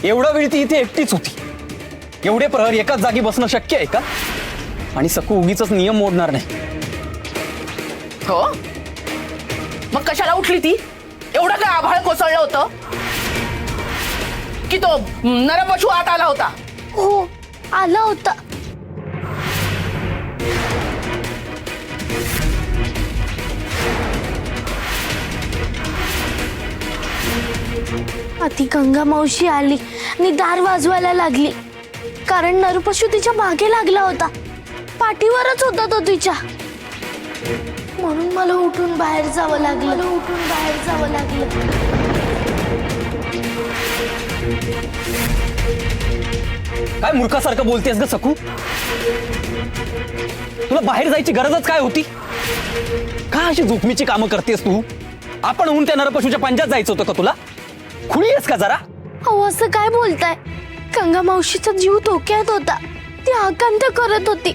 एवढा वेळ ती इथे एकटीच होती. एवढे प्रहर एकाच जागी बसणं शक्य आहे का? आणि सकू उगीच नियम मोडणार नाही. हो, मग कशाला उठली ती? एवढं काय आभाळ कोसळलं होतं की तो नरपशु आत आला होता? हो, आला होता. आधी गंगा मावशी आली आणि दार वाजवायला लागली, कारण नरपशु तिच्या मागे लागला होता. पाठीवरच होता तो तिच्या. म्हणून मला उठून बाहेर जावं लागलं. काय मूर्खासारखं बोलतेस ग सकू? तुला बाहेर जायची गरजच काय होती? का अशी जोखमीची कामं करतेस तू? आपण होऊन त्या नरपशूच्या पंजात जायचं होतं का तुला? खुळी आहेस का जरा? अहो, असं काय बोलताय? गंगा मावशीचा जीव धोक्यात होता. ती आकांत करत होती.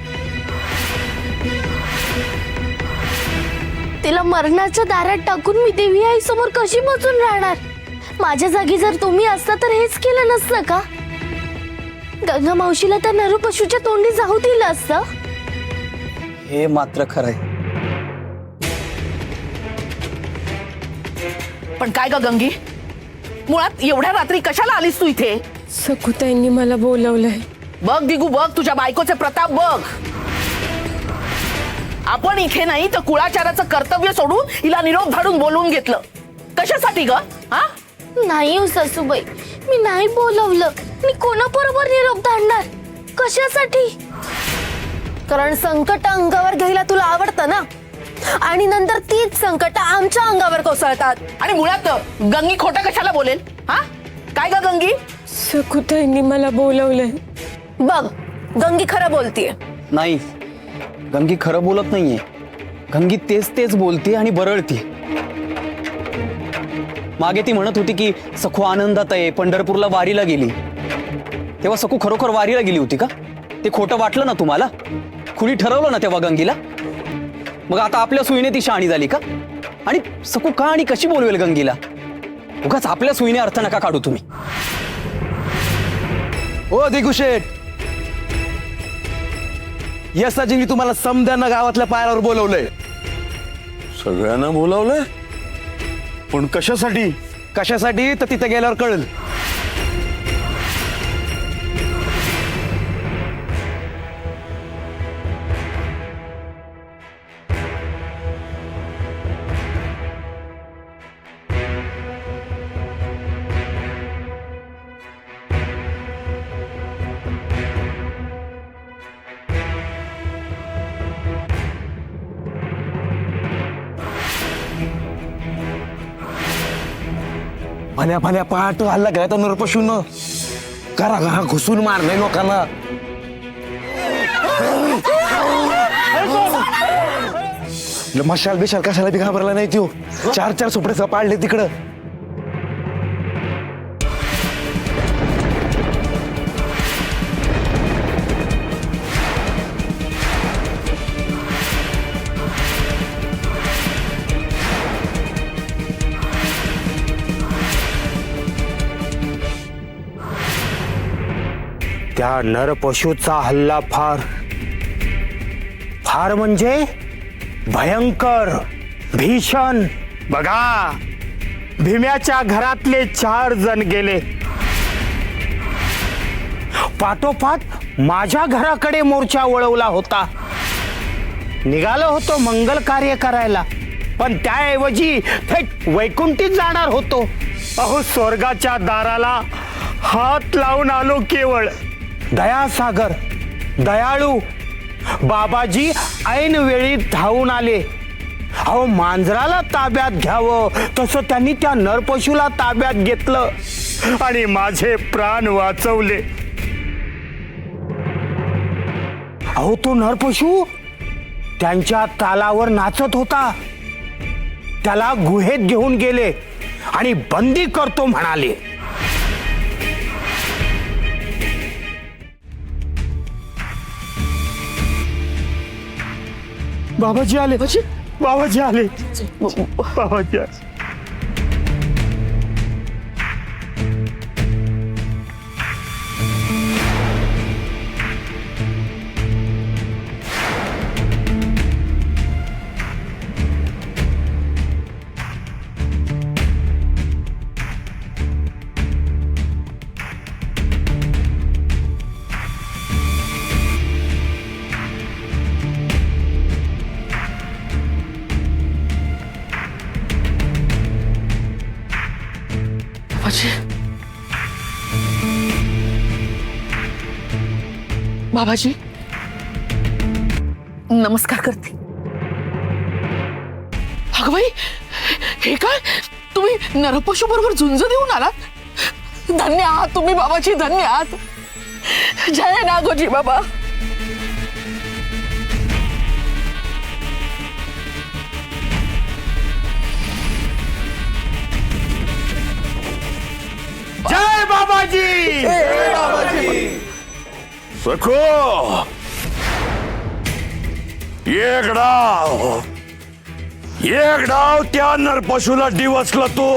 तिला मरणाच्या दारात टाकून मी देवी आई समोर कशी बसून राहणार? माझ्या जागी जर तुम्ही असता तर हेच केलं नसतं का? गंगा मावशीला त्या नरपशूच्या तोंडी जाऊ दिलं असतं. हे मात्र खरंय. पण काय ग गंगी, मुळात एवढ्या रात्री कशाला आलीस तू इथे? सखुताईंनी मला बोलवलंय. बघ दिगू, बघ तुझ्या बायकोचे प्रताप बघ. आपण इथे नाही तर कुळाचाराचं कर्तव्य सोडून हिला निरोप धाडून बोलवून घेतलं. कशासाठी ग? हा, नाही हो सासूबाई, मी नाही बोलवलं. मी कोणाबरोबर निरोप धाडणार? कशासाठी? कारण संकट अंगावर घ्यायला तुला आवडतं ना, आणि नंतर तीच संकट आमच्या अंगावर कोसळतात. आणि मुळात गंगी खोटं कशाला बोलेल? हा, काय ग गंगी? सखुताईंनी मला बोलवलंय. बघ, गंगी खरं बोलतीये. नाही, गंगी खरं बोलत नाहीये. गंगी तेच बोलते आणि बरळते. मागे ती म्हणत होती की सखू आनंदात आहे, पंढरपूरला वारीला गेली. तेव्हा सखू खरोखर वारीला गेली होती का? ते खोटं वाटलं ना तुम्हाला? खुली ठरवलं ना तेव्हा गंगीला? मग आता आपल्या सुईने ती शहाणी झाली का? आणि सखू का आणि कशी बोलवेल गंगीला? उगाच आपल्या सुईने अर्थ नका काढू तुम्ही. ओ दिगुशेठ, यसाजींनी तुम्हाला समद्यांना गावातल्या पायऱ्यावर बोलवलंय. सगळ्यांना बोलावलंय? पण कशासाठी? कशासाठी तर तिथे गेल्यावर कळेल. भल्या भल्या पहाट हल्ला घ्यायचा नरपशून घरा घुसून मारलंय लोकांना. मशाल बिशाल कशाला बी घाबरला नाही तो. 4 सुपडे पाडले तिकडं. त्या नरपशूचा हल्ला फार फार म्हणजे भयंकर, भीषण. बघा, भीम्याच्या घरातले 4 जण गेले. पाठोपाठ माझ्या घराकडे मोर्चा वळवला होता. निघालो होतो मंगल कार्य करायला, पण त्याऐवजी थेट वैकुंठीत जाणार होतो. अहो, स्वर्गाच्या दाराला हात लावून आलो केवळ. दयासागर, दयाळू बाबाजी ऐन वेळी धावून आले. अहो, मांजराला ताब्यात घ्यावं तसं त्यांनी त्या नरपशूला ताब्यात घेतलं आणि माझे प्राण वाचवले. अहो, तो नरपशू त्यांच्या तालावर नाचत होता. त्याला गुहेत घेऊन गेले आणि बंदी करतो म्हणाले. बाबाजी आले, बाबाजी आले, बाबाजी आले. बाबाजी नमस्कार करते. अगं बाई, हे काय तुम्ही नरपशू बरोबर झुंज देऊन आलात? धन्य आहात तुम्ही बाबाजी, धन्य आहात. जय नागोजी बाबा. जय बाबाजी. सखो एक डाव त्या नरपशूला डिवचला तो.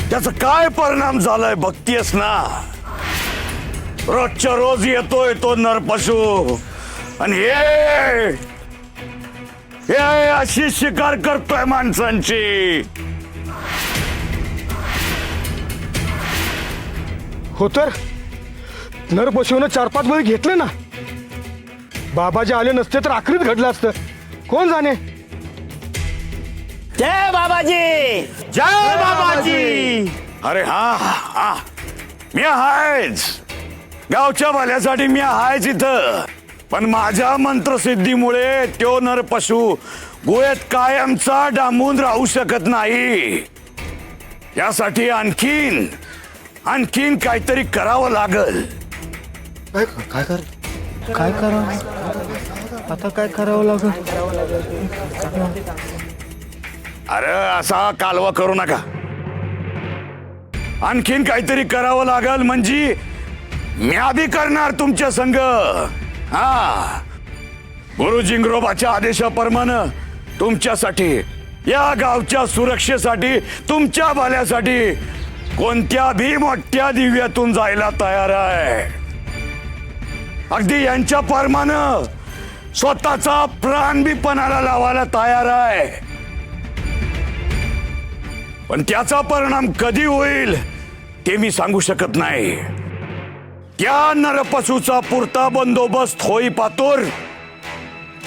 त्याचा काय परिणाम झालाय बघतीयस ना. रोजच्या रोज येतोय तो नरपशू आणि हे अशी शिकार करतोय माणसांची. हो तर नरपशूनं 4-5 बळी घेतले ना. बाबाजी आले नसते तर आखरीत घडलं असतं. कोण जाणे. जय बाबाजी. जय बाबाजी. अरे हा मी आहेच. गावच्या भल्यासाठी मी आहेच इथं. पण माझ्या मंत्रसिद्धीमुळे तो नरपशू गुहेत कायमचा डांबून राहू शकत नाही. यासाठी आणखीन काहीतरी करावं लागल. काय करावं आता. काय करावं लागेल. अरे असा कालवा करू नका. आणखीन काहीतरी करावं लागल म्हणजे म्या बी करणार तुमच्या संग. हा, गुरु जिंगरोबाच्या आदेशाप्रमाणे तुमच्यासाठी, या गावच्या सुरक्षेसाठी, तुमच्या भल्यासाठी कोणत्या भी मोठ्या दिव्यातून जायला तयार आहे. अगदी यांच्या परमानं स्वतःचा प्राण बी पणाला लावायला तयार आहे. पण त्याचा परिणाम कधी होईल ते मी सांगू शकत नाही. त्या नरपशूचा पुरता बंदोबस्त होई पातोर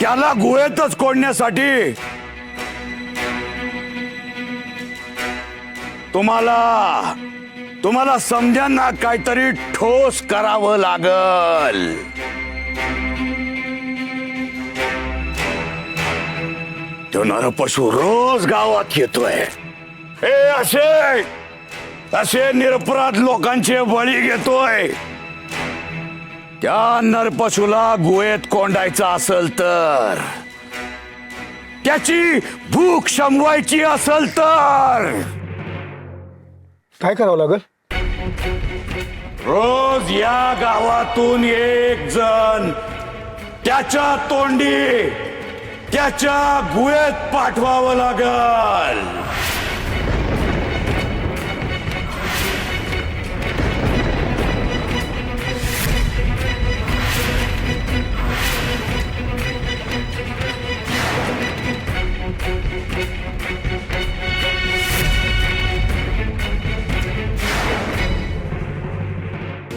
त्याला गुहेतच कोडण्यासाठी तुम्हाला समध्यांना काहीतरी ठोस करावं लागल. तो नरपशू रोज गावात येतोय. हे असे निरपराध लोकांचे बळी घेतोय. त्या नरपशूला गुहेत कोंडायचं असेल तर, त्याची भूक शमवायची असेल तर काय करावं लागेल. रोज या गावातून एक जण त्याच्या तोंडी त्याच्या गुहेत पाठवावं लागल.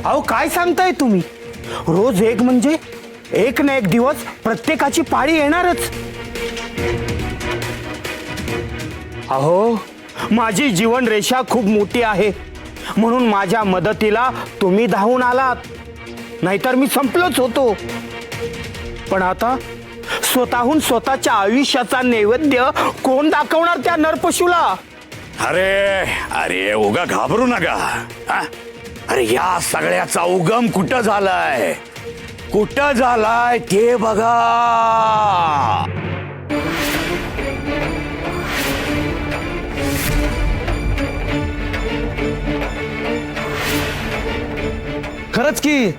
अहो काय सांगताय तुम्ही. रोज एक म्हणजे एक ना एक दिवस प्रत्येकाची पाळी येणारच. अहो माझी जीवन रेषा खूप मोठी आहे म्हणून माझ्या मदतीला तुम्ही धावून आलात. नाहीतर मी संपलोच होतो. पण आता स्वतःहून स्वतःच्या आयुष्याचा नैवेद्य कोण दाखवणार त्या नरपशूला. अरे उगा घाबरू नका. अरे या सगळ्याचा उगम कुठं झालाय ते बघा. खरंच की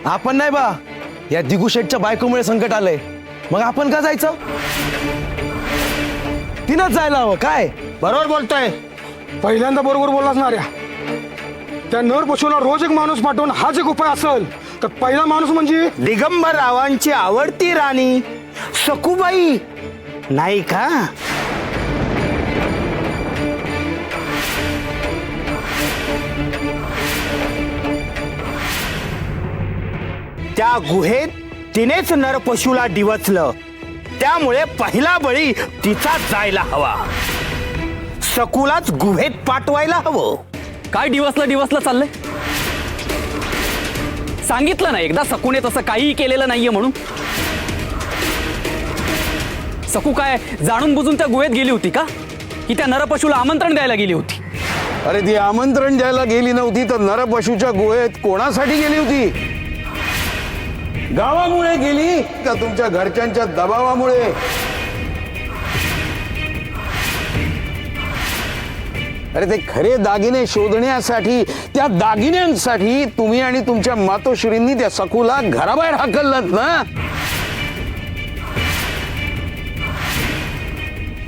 आपण नाही बा, या दिगुशेठच्या बायकोमुळे संकट आलंय. मग आपण का जायचं. तिनंच जायला हवं. काय बरोबर बोलतोय. पहिल्यांदा बरोबर बोललास ना रे. त्या नरपशूला रोज एक माणूस पाठवून हाच एक उपाय असेल तर पहिला माणूस म्हणजे दिगंबर रावांची आवडती राणी सखूबाई नाही का. त्या गुहेत तिनेच नरपशूला डिवचलं. त्यामुळे पहिला बळी तिचाच जायला हवा. सकूलाच गुहेत पाठवायला हवं. काय डिवसला चाललंय. सांगितलं ना एकदा सकूने तसं काहीही केलेलं नाहीये म्हणून. सकू काय जाणून बुजून त्या गुहेत गेली होती का, की त्या नरपशूला आमंत्रण द्यायला गेली होती? अरे ती आमंत्रण द्यायला गेली नव्हती तर नरपशूच्या गुहेत कोणासाठी गेली होती? गावामुळे गेली का तुमच्या घरच्यांच्या दबावामुळे? अरे ते खरे दागिने शोधण्यासाठी, त्या दागिन्यांसाठी तुम्ही आणि तुमच्या मातोश्रींनी त्या सकूला घराबाहेर हाकललात ना.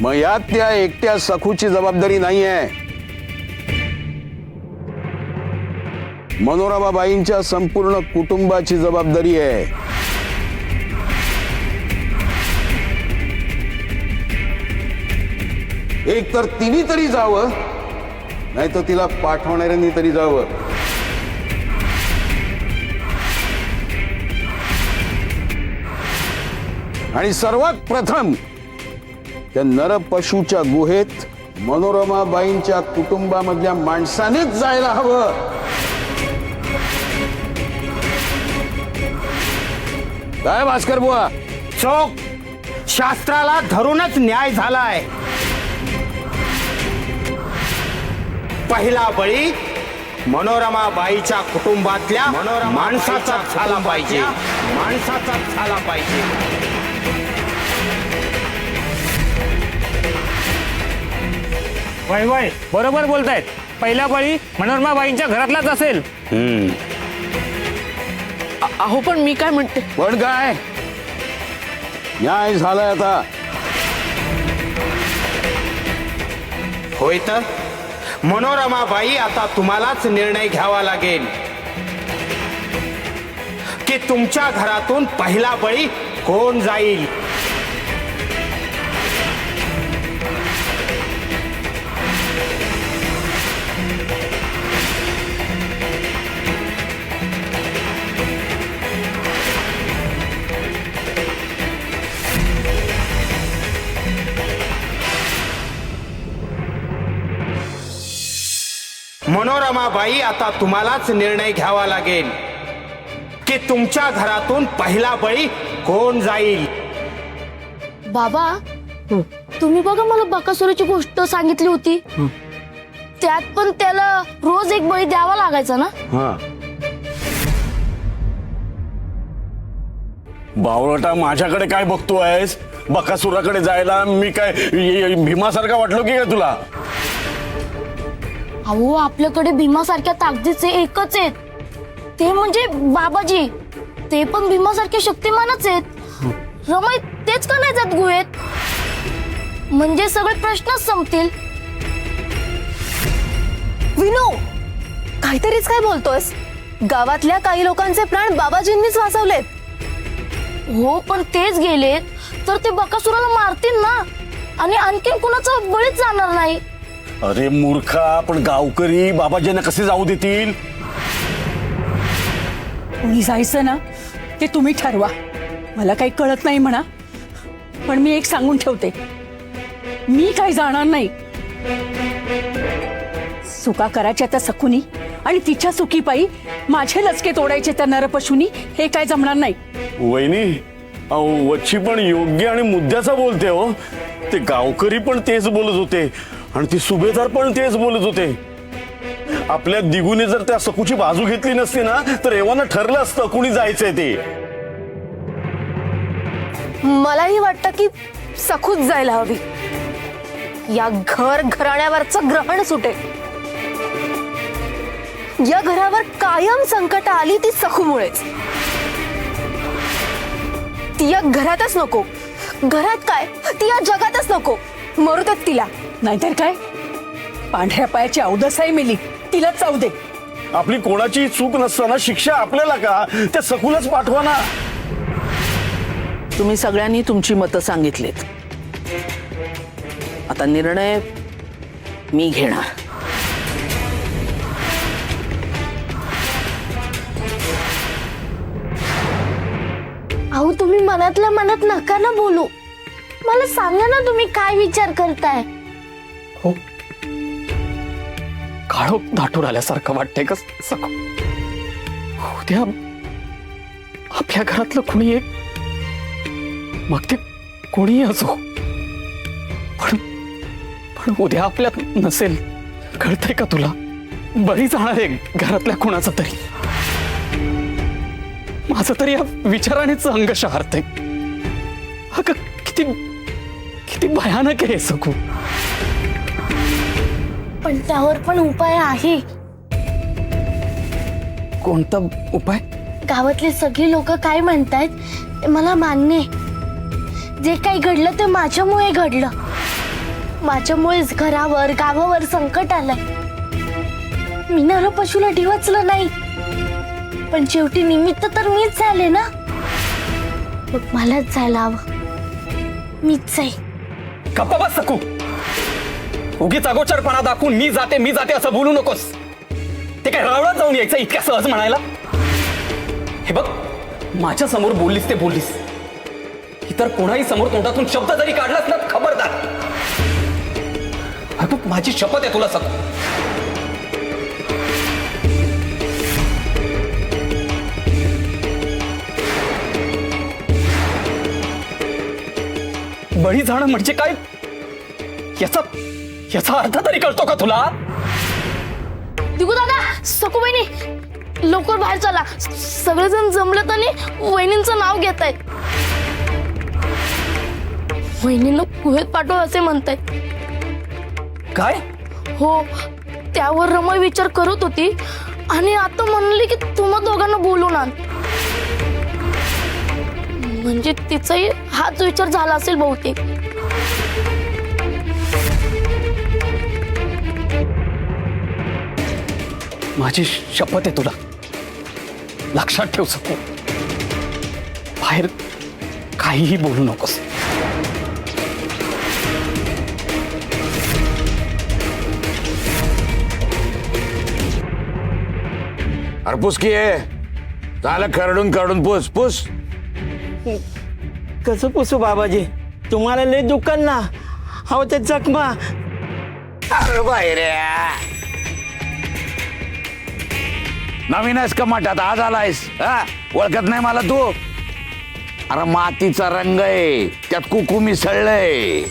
मग यात त्या एकट्या सखूची जबाबदारी नाहीये. मनोरमाबाईंच्या संपूर्ण कुटुंबाची जबाबदारी आहे. एक तर तिने तरी जावं, नाही तर तिला पाठवणाऱ्यांनी तरी जावं. आणि सर्वात प्रथम त्या नरपशूच्या गुहेत मनोरमाबाईंच्या कुटुंबामधल्या माणसानेच जायला हवं. काय भास्कर बुवा? चोख, शास्त्राला धरूनच न्याय झालाय. पहिला बळी मनोरमाबाईच्या कुटुंबातल्या माणसाचाच झाला पाहिजे. माणसाचाच झाला पाहिजे. वय वय बरोबर बोलतायत. पहिला बळी मनोरमाबाईंच्या घरातलाच असेल. अहो पण मी काय म्हणते, पण काय न्याय झालाय आता. होय तर मनोरमाबाई, आता तुम्हालाच निर्णय घ्यावा लागेल की तुमच्या घरातून पहिला बळी कोण जाईल. मनोरमाबाई, आता तुम्हालाच निर्णय घ्यावा लागेल की तुमच्या घरातून पहिला बळी कोण जाईल. बाबा तुम्ही बघा मला बकासुराची गोष्ट सांगितली होती, त्यात पण त्याला रोज एक बळी द्यावा लागायचा ना. बावळटा, माझ्याकडे काय बघतोयस? बकासुराकडे जायला मी काय भीमासारखा वाटलो की काय तुला? अहो आपल्याकडे भीमासारख्या ताकदीचे एकच आहेत, ते म्हणजे बाबाजी. ते पण भीमासारखे शक्तिमानच आहेत. रमाई तेच का नाही जात गुहेत? म्हणजे सगळे प्रश्नच संपतील. विनो, काहीतरीच काय बोलतोयस? गावातल्या काही लोकांचे प्राण बाबाजींनीच वाचवलेत. हो पण तेच गेले तर ते बकासुराला मारतील ना, आणि आणखीन कुणाचा बळीच जाणार नाही. अरे मूर्खा, पण गावकरी बाबाजींना कसे जाऊ देतील? कोणी जायचं ना ते तुम्ही ठरवा, मला काही कळत नाही म्हणा. पण मी एक सांगून ठेवते, मी काही जाणार नाही. चुका करायच्या त्या सखुनी आणि तिच्या चुकीपायी माझे लचके तोडायचे त्या नरपशुनी, हे काय जमणार नाही. वहिनी, वच्छी पण योग्य आणि मुद्द्याचा बोलते हो. ते गावकरी पण तेच बोलत होते आणि ती सुभेदार पण तेच बोलत होते. आपल्या दिगूने जर त्या सकूची बाजू घेतली नसती ना, तर एव्हाना ठरलं असतं कुणी जायचंय ते. मलाही वाटतं की सखूच जायला हवी. या घराण्यावरचं ग्रहण सुटे. या घरावर कायम संकट आली ती सखूमुळेच. ती या घरातच नको. घरात काय, ती या जगातच नको. मरू देत तिला. नाहीतर काय, पांढऱ्या पायाची अवदसाई मेली, तिला चावू दे. आपली कोणाची चूक नसताना शिक्षा आपल्याला का? त्या सकूलाच पाठवा ना. तुम्ही सगळ्यांनी तुमची मतं सांगितलीत. आता निर्णय मी घेणार. अहो तुम्ही मनातल्या मनात नका ना बोलू. मला सांगा ना तुम्ही काय विचार करताय. हो, काळोख दाटून आल्यासारखं वाटतंय का सकू? उद्या आपल्या घरातलं कुणी एक, मग ते कोणीही असो, पण पण उद्या आपल्यात नसेल, कळतंय का तुला? बळी जाणार आहे घरातल्या कोणाचा तरी. माझं तरी या विचारानेच अंग शहारतंय. अगं किती किती भयानक आहे सखू. पण त्यावर पण उपाय आहे. कोणता उपाय? गावातली सगळी लोक काय म्हणतायत मला मान्य आहे. जे काही घडलं ते माझ्यामुळे घडलं. माझ्यामुळेच घरावर गावावर संकट आलंय. मी नरपशूला डिवचलं नाही, पण शेवटी निमित्त तर मीच झाले ना. मग मलाच जायला हवं. मीच जाई. गप्पा बस सखू. उगीच अगोचरपणा दाखवून मी जाते असं बोलू नकोस. ते काय रावळात जाऊन यायचं इतक्या सहज म्हणायला? हे बघ, माझ्या समोर बोललीस ते बोललीस, इतर कोणाही समोर तोंडातून शब्द जरी काढलास ना, खबरदार. अगं माझी शपथ आहे तुला सखू. बळी जाणं म्हणजे काय याचा अर्थ तरी कळतो का तुला? दिगू दादा, सकू बहिणी, लवकर बाहेर चला. सगळेजण जमलेत आणि वहिनींचं नाव घेत आहेत. वहिनींना गुहेत पाठव असे म्हणतायत. काय? हो, त्यावर रमय विचार करत होती आणि आता म्हणली की तुम्हा दोघांना बोलून आण. म्हणजे तिचाही हाच विचार झाला असेल बहुतेक. माझी शपथ आहे तुला, लक्षात ठेव सकू. बाहेर काहीही बोलू नकोस. अरे पुस की आहे, झालं खरडून खरडून पुस पुस. कसं पुसू बाबाजी? तुम्हाला लय दुकान ना, अहो ते जखमा. अरे बाहेर्या, नवीन आहेस का मठात? आज आलायस? हा, ओळखत नाही मला तू? अरे मातीचा रंग आहे, त्यात कुकू मिसळलंय.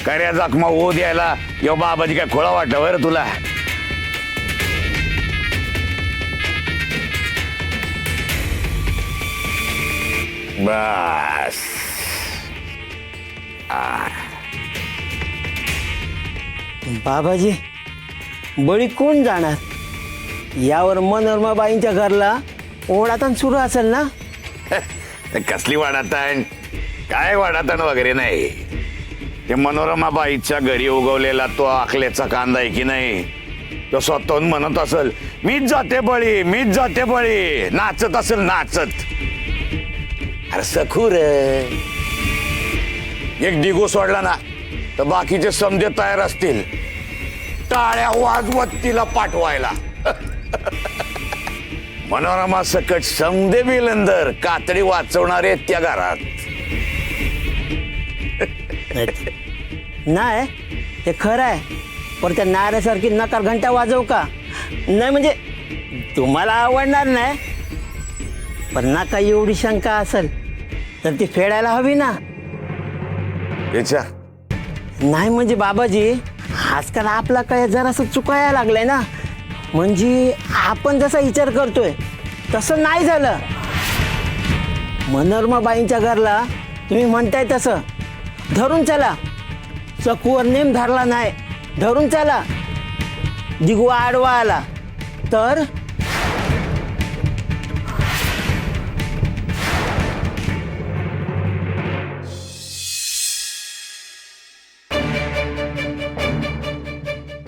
कर्या जखमा हो द्यायला यो बाबाजी काय खोळा वाटलं बरं तुला? बस बाबाजी, बळी कोण जाणार? यावर मनोरमाबाईंच्या घरला ओढाताण सुरू असेल ना? कसली वाडाताण? काय वाडाताण वगैरे नाही. ते मनोरमाबाईच्या घरी उगवलेला तो आखल्याचा कांदा आहे की नाही, तो स्वतःहून म्हणत असेल मीच जाते बळी, मीच जाते बळी, नाचत असेल नाचत. अरे सखूर, एक दिगो सोडला ना तर बाकीचे समजे तयार असतील टाळ्या वाजवत तिला पाठवायला. मनोरमा सकट समदे बिलंदर कातडी वाचवणारे त्या घरात. नाही, हे खरं आहे, पण त्या नाऱ्यासारखी नकार घंटा वाजवू का? नाही म्हणजे तुम्हाला आवडणार नाही, पण नका एवढी शंका असेल तर ती फेडायला हवी ना. विचार नाही म्हणजे बाबाजी, आजकाल आपला काय जरासं चुकायला लागलंय ना. म्हणजे आपण जसा विचार करतोय तसं नाही झालं. मनोरमाबाईंच्या घरला तुम्ही म्हणताय तसं धरून चला. चकूवर नेम धरला नाही, धरून चला. दिगू आडवा आला तर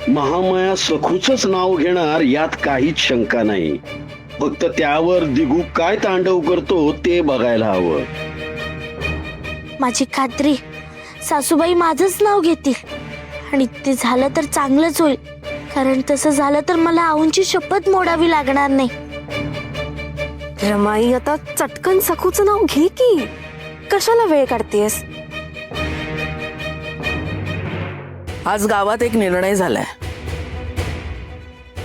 महामाया सखूचंच नाव घेणार यात काहीच शंका नाही. फक्त त्यावर दिगू काय तांडव करतो ते बघायला हवं. माझी खात्री, सासूबाई माझंच नाव घेतील आणि ते झालं तर चांगलंच होईल. कारण तसं झालं तर मला आऊंची शपथ मोडावी लागणार नाही. रमाई, आता चटकन सखूचं नाव घे की. कशाला वेळ काढतेस? आज गावात एक निर्णय झालाय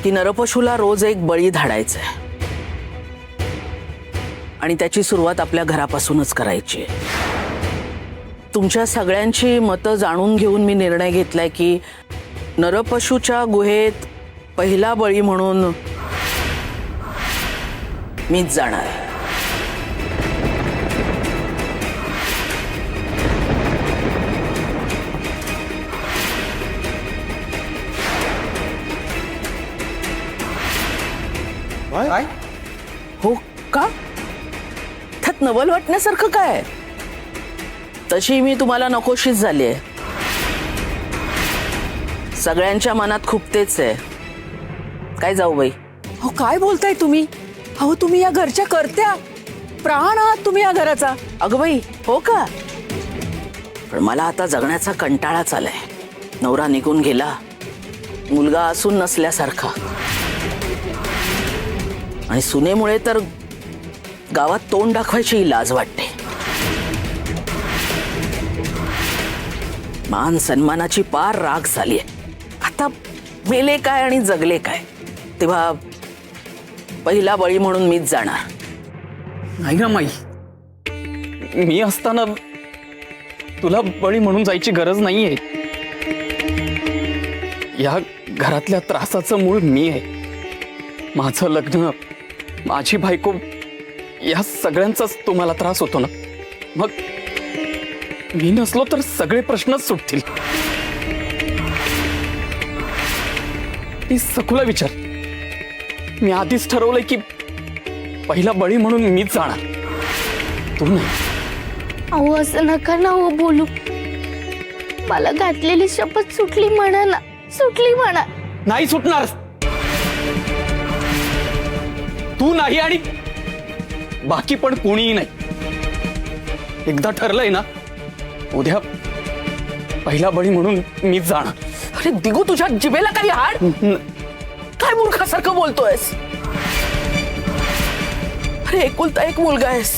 की नरपशूला रोज एक बळी धाडायचाय. आणि त्याची सुरुवात आपल्या घरापासूनच करायची आहे. तुमच्या सगळ्यांची मतं जाणून घेऊन मी निर्णय घेतलाय की नरपशूच्या गुहेत पहिला बळी म्हणून मीच जाणार आहे. काय हो का? त्यात नवल वाटण्यासारखं काय? तशी मी तुम्हाला नकोशीच झाली आहे. सगळ्यांच्या मनात खूप तेच आहे. काय जाऊ बाई? हो काय बोलताय तुम्ही? अहो तुम्ही या घरच्या करत्या, प्राण आहात तुम्ही या घराचा. अगं बाई, हो का? पण मला आता जगण्याचा कंटाळाच आलाय. नवरा निघून गेला, मुलगा असून नसल्यासारखा, आणि सुनेमुळे तर गावात तोंड दाखवायची लाज वाटते. मान सन्मानाची पार राग झालीय. आता मेले काय आणि जगले काय? तेव्हा पहिला बळी म्हणून मीच जाणार. नाही ना माई, मी असताना तुला बळी म्हणून जायची गरज नाहीये. या घरातल्या त्रासाचं मूळ मी आहे. माझं लग्न, माझी बायको, या सगळ्यांचाच तुम्हाला त्रास होतो ना. मग मी नसलो तर सगळे प्रश्नच सुटतील. ती सखूला विचार. मी आधीच ठरवलंय की पहिला बळी म्हणून मीच जाणार, तू नाही. अहो असं नका ना हो बोलू. मला घातलेली शपथ सुटली म्हणा ना, सुटली म्हणा. नाही सुटणार. तू नाही आणि बाकी पण कोणीही नाही. एकदा ठरलंय ना, उद्या पहिला बळी म्हणून मीच जाणार. अरे दिगू, तुझ्या जिभेला काही हाड? काय मूर्खासारखं बोलतोयस? अरे एकुलता एक मुलगा आहेस,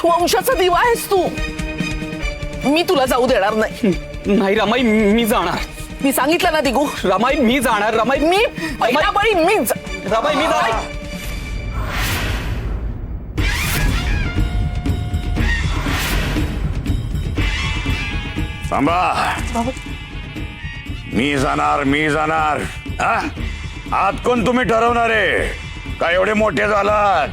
वंशाचा दिवा आहेस तू. मी तुला जाऊ देणार नाही. नाही रमाई, मी जाणार. मी सांगितलं ना दिगू. रमाई मी जाणार. रमाई मी पहिला बळी मीच. रमाई मी जाणार. थांबा. मी जाणार, मी जाणार. हा? आत कोण तुम्ही ठरवणार आहे? काय एवढे मोठे झालात?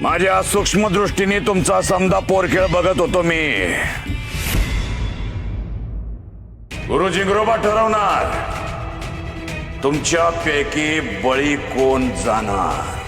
माझ्या सूक्ष्म दृष्टीने तुमचा समजा पोरखेळ बघत होतो मी. गुरुजी गुरुबा ठरवणार तुमच्यापैकी बळी कोण जाणार.